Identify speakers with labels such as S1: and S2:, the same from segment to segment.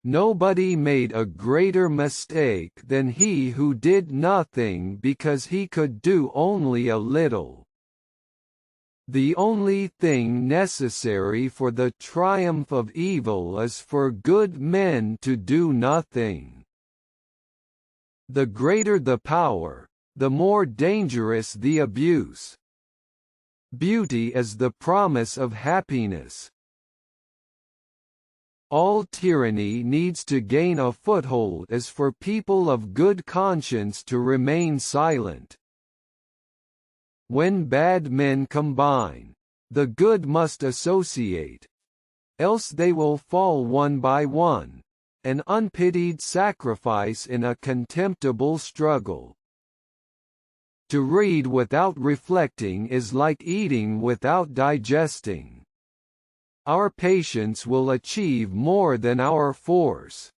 S1: Nobody made a greater mistake than he who did nothing because he could do only a little. The only thing necessary for the triumph of evil is for good men to do nothing. The greater the power, the more dangerous the abuse. Beauty is the promise of happiness. All tyranny needs to gain a foothold is for people of good conscience to remain silent. When bad men combine, the good must associate. Else they will fall one by one, an unpitied sacrifice in a contemptible struggle. To read without reflecting is like eating without digesting. Our patience will achieve more than our force.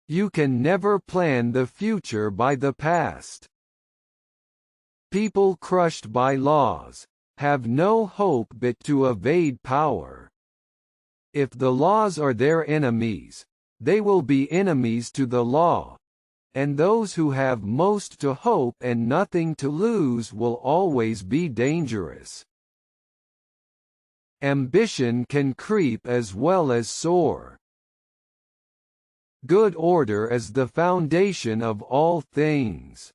S1: You can never plan the future by the past. People crushed by laws have no hope but to evade power. If the laws are their enemies, they will be enemies to the law, and those who have most to hope and nothing to lose will always be dangerous. Ambition can creep as well as soar. Good order is the foundation of all things.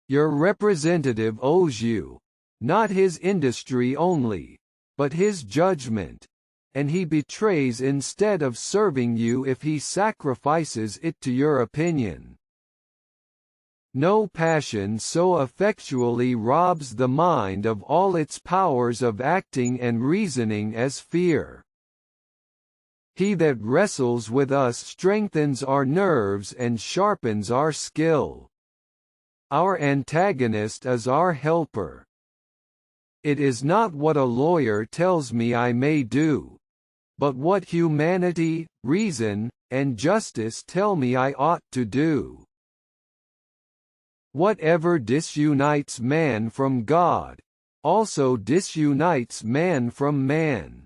S1: Your representative owes you, not his industry only, but his judgment, and he betrays instead of serving you if he sacrifices it to your opinion. No passion so effectually robs the mind of all its powers of acting and reasoning as fear. He that wrestles with us strengthens our nerves and sharpens our skill. Our antagonist is our helper. It is not what a lawyer tells me I may do, but what humanity, reason, and justice tell me I ought to do. Whatever disunites man from God, also disunites man from man.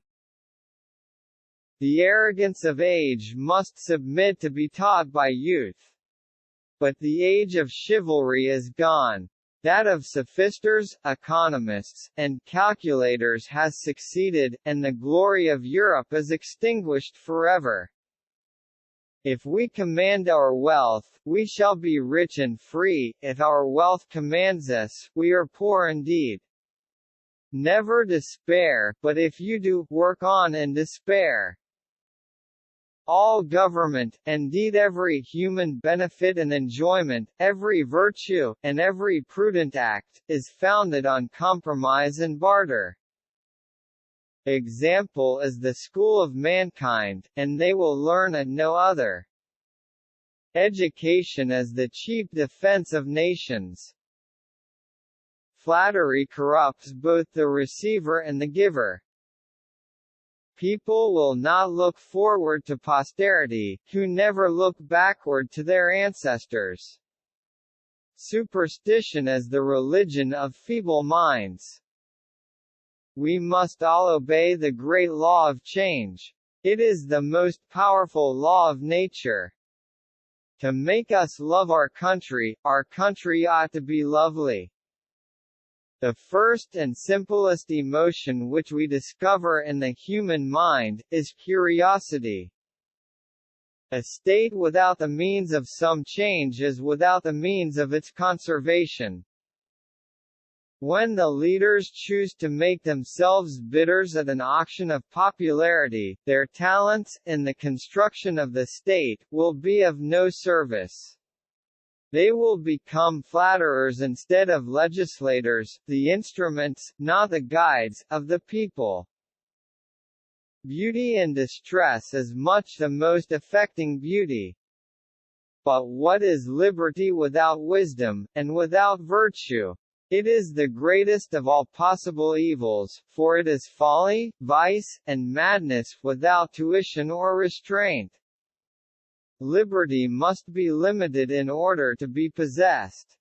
S2: The arrogance of age must submit to be taught by youth. But the age of chivalry is gone. That of sophisters, economists, and calculators has succeeded, and the glory of Europe is extinguished forever. If we command our wealth, we shall be rich and free. If our wealth commands us, we are poor indeed. Never despair, but if you do, work on and despair. All government, indeed every human benefit and enjoyment, every virtue, and every prudent act, is founded on compromise and barter. Example is the school of mankind, and they will learn at no other. Education is the chief defense of nations. Flattery corrupts both the receiver and the giver. People will not look forward to posterity, who never look backward to their ancestors. Superstition is the religion of feeble minds. We must all obey the great law of change. It is the most powerful law of nature. To make us love our country ought to be lovely. The first and simplest emotion which we discover in the human mind, is curiosity. A state without the means of some change is without the means of its conservation. When the leaders choose to make themselves bidders at an auction of popularity, their talents, in the construction of the state, will be of no service. They will become flatterers instead of legislators, the instruments, not the guides, of the people. Beauty in distress is much the most affecting beauty. But what is liberty without wisdom, and without virtue? It is the greatest of all possible evils, for it is folly, vice, and madness, without tuition or restraint. Liberty must be limited in order to be possessed.